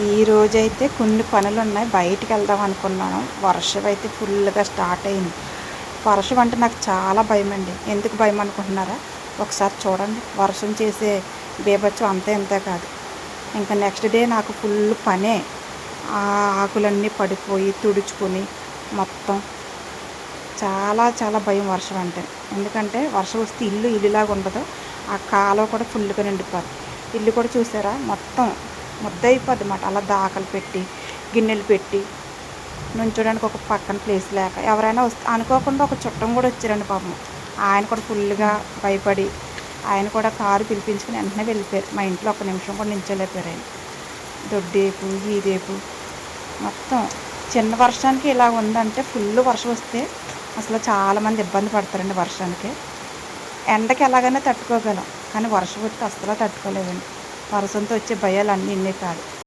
ఈ రోజైతే కొన్ని పనులున్నాయి. బయటికెళ్దాం అనుకున్నాను. వర్షం అయితే ఫుల్‌గా స్టార్ట్ అయింది. వర్షం అంటే నాకు చాలా భయమండి. ఎందుకు భయం అనుకుంటున్నారా? ఒకసారి చూడండి. వర్షం చేసే బీభత్సం అంతే ఇంతే కాదు. ఇంకా నెక్స్ట్ డే నాకు ఫుల్ పనే. ఆ ఆకులన్నీ పడిపోయి, తుడుచుకొని మొత్తం చాలా చాలా భయం వర్షం అంటే. ఎందుకంటే వర్షం వస్తే ఇల్లులాగా ఉండదు. ఆ కాలువ కూడా ఫుల్‌గా నిండిపోద్ది. ఇల్లు కూడా చూసారా మొత్తం ముద్దయిపోద్దన్నమాట. అలా దాకలు పెట్టి, గిన్నెలు పెట్టి నుంచోడానికి ఒక పక్కన ప్లేస్ లేక ఎవరైనా వస్తే అనుకోకుండా ఒక చుట్టం కూడా వచ్చారండి పాపం. ఆయన కూడా ఫుల్‌గా భయపడి ఆయన కూడా కారు పిలిపించుకొని వెంటనే వెళ్ళిపోయారు. మా ఇంట్లో ఒక్క నిమిషం కూడా నించోలేకపోయారు ఆయన. దొడ్డేపు, ఈదేపు మొత్తం చిన్న వర్షానికి ఇలా ఉందంటే ఫుల్ వర్షం వస్తే అసలు చాలామంది ఇబ్బంది పడతారండి వర్షానికి. ఎండకి ఎలాగైనా తట్టుకోగలం, కానీ వర్షం వస్తే అస్సలు తట్టుకోలేమండి. వర్షంతో వచ్చే భయాలు అన్నీ ఇన్నే కాదు.